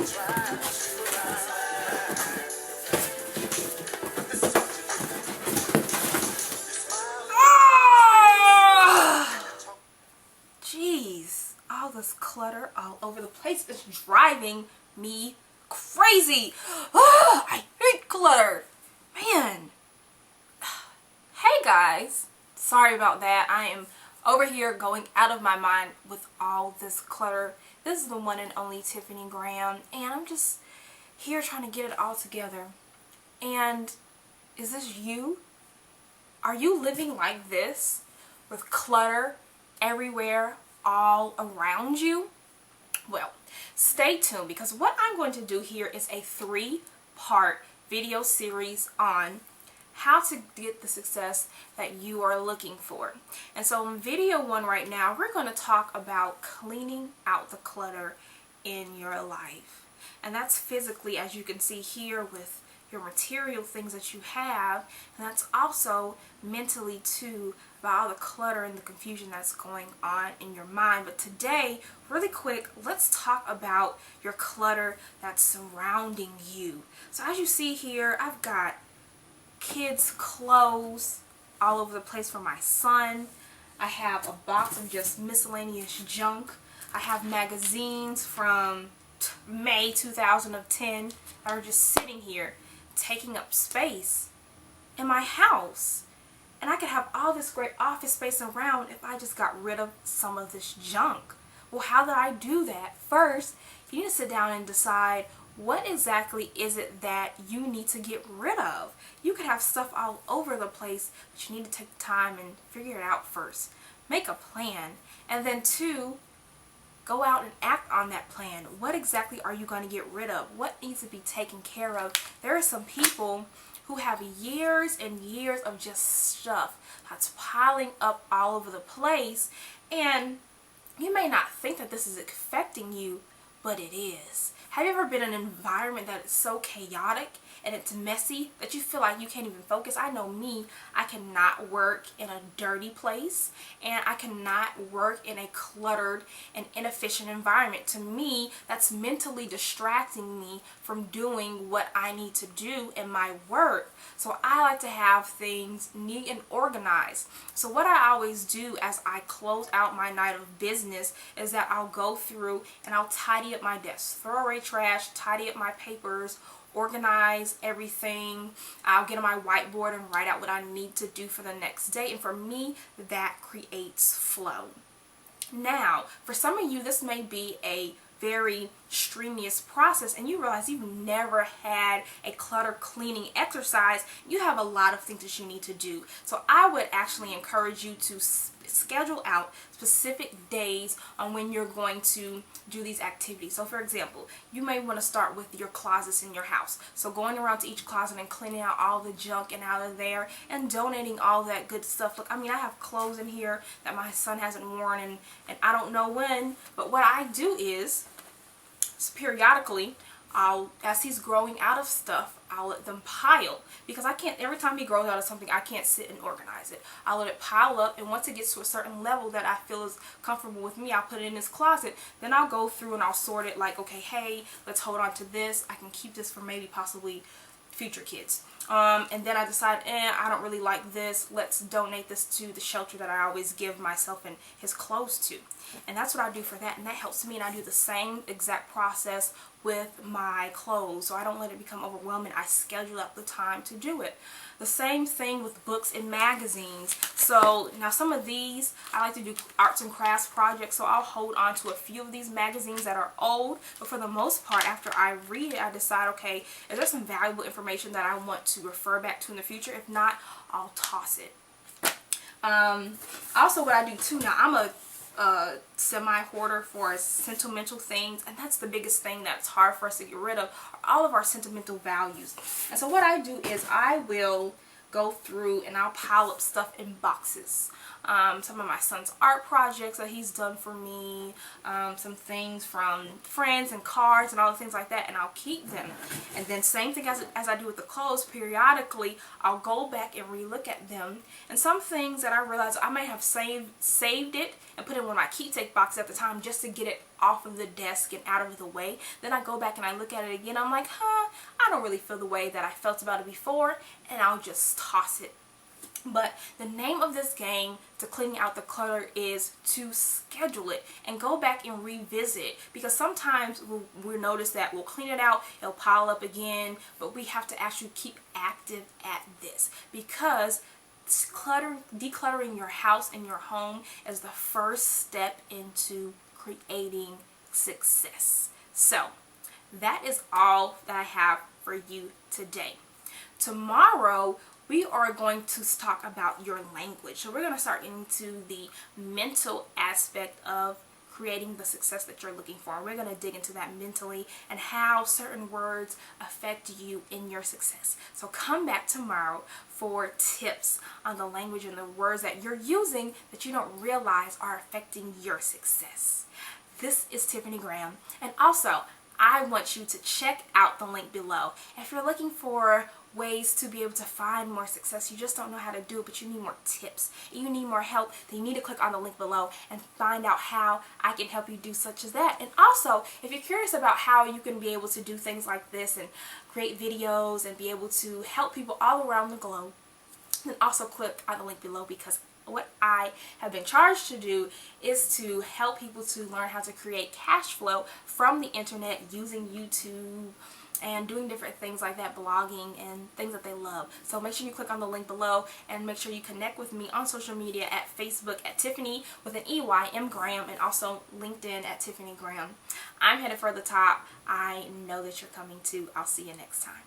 Jeez, all this clutter all over the place is driving me crazy. I hate clutter. Man. Hey guys. Sorry about that. I am over here going out of my mind with all this clutter. This is the one and only Tiffany Graham, and I'm just here trying to get it all together. And is this you? Are you living like this with clutter everywhere all around you? Well, stay tuned, because what I'm going to do here is a 3-part video series on how to get the success that you are looking for. And so in video 1 right now, we're going to talk about cleaning out the clutter in your life. And that's physically, as you can see here, with your material things that you have, and that's also mentally too, by all the clutter and the confusion that's going on in your mind. But today, really quick, let's talk about your clutter that's surrounding you. So as you see here, I've got kids' clothes all over the place for my son. I have a box of just miscellaneous junk. I have magazines from May 2010 that are just sitting here taking up space in my house. And I could have all this great office space around if I just got rid of some of this junk. Well, how did I do that? First, you need to sit down and decide, what exactly is it that you need to get rid of? You could have stuff all over the place, but you need to take time and figure it out first. Make a plan. And then 2, go out and act on that plan. What exactly are you going to get rid of? What needs to be taken care of? There are some people who have years and years of just stuff that's piling up all over the place, and you may not think that this is affecting you, but it is. Have you ever been in an environment that is so chaotic and it's messy that you feel like you can't even focus? I know me, I cannot work in a dirty place, and I cannot work in a cluttered and inefficient environment. To me, that's mentally distracting me from doing what I need to do in my work. So I like to have things neat and organized. So what I always do as I close out my night of business is that I'll go through and I'll tidy up my desk, throw away trash, tidy up my papers, organize everything. I'll get on my whiteboard and write out what I need to do for the next day. And for me, that creates flow. Now, for some of you, this may be a very strenuous process, and you realize you've never had a clutter cleaning exercise. You have a lot of things that you need to do. So I would actually encourage you to schedule out specific days on when you're going to do these activities. So for example, you may want to start with your closets in your house. So going around to each closet and cleaning out all the junk and out of there and donating all that good stuff. Look, I mean, I have clothes in here that my son hasn't worn and I don't know when, but what I do is periodically, as he's growing out of stuff, I'll let them pile, because I can't, every time he grows out of something, I can't sit and organize it. I'll let it pile up, and once it gets to a certain level that I feel is comfortable with me, I'll put it in his closet. Then I'll go through and I'll sort it like, okay, hey, let's hold on to this. I can keep this for maybe possibly future kids. And then I decide, I don't really like this. Let's donate this to the shelter that I always give myself and his clothes to. And that's what I do for that, and that helps me. And I do the same exact process with my clothes, so I don't let it become overwhelming. I schedule out the time to do it. The same thing with books and magazines. So now some of these, I like to do arts and crafts projects, so I'll hold on to a few of these magazines that are old, but for the most part, after I read it, I decide, okay, is there some valuable information that I want to refer back to in the future? If not, I'll toss it. Also, what I do too, now I'm a semi-hoarder for sentimental things, and that's the biggest thing that's hard for us to get rid of, all of our sentimental values. And so what I do is I will go through and I'll pile up stuff in boxes. Some of my son's art projects that he's done for me, some things from friends and cards and all the things like that, and I'll keep them. And then same thing as I do with the clothes, periodically I'll go back and relook at them. And some things that I realize I may have saved it and put it in one of my keepsake boxes at the time just to get it off of the desk and out of the way. Then I go back and I look at it again. I'm like, I don't really feel the way that I felt about it before, and I'll just toss it. But the name of this game to cleaning out the clutter is to schedule it and go back and revisit, because sometimes we'll notice that we'll clean it out, it'll pile up again, but we have to actually keep active at this, because decluttering your house and your home is the first step into creating success. So that is all that I have for you today. Tomorrow we are going to talk about your language. So we're going to start into the mental aspect of creating the success that you're looking for. We're going to dig into that mentally and how certain words affect you in your success. So come back tomorrow for tips on the language and the words that you're using that you don't realize are affecting your success. This is Tiffany Graham, and also I want you to check out the link below. If you're looking for ways to be able to find more success, you just don't know how to do it, but you need more tips, you need more help, then you need to click on the link below and find out how I can help you do such as that. And also, if you're curious about how you can be able to do things like this and create videos and be able to help people all around the globe, then also click on the link below, because what I have been charged to do is to help people to learn how to create cash flow from the internet using YouTube and doing different things like that, blogging and things that they love. So make sure you click on the link below and make sure you connect with me on social media at Facebook at Tiffany with an EY M Graham, and also LinkedIn at Tiffany Graham. I'm headed for the top. I know that you're coming too. I'll see you next time.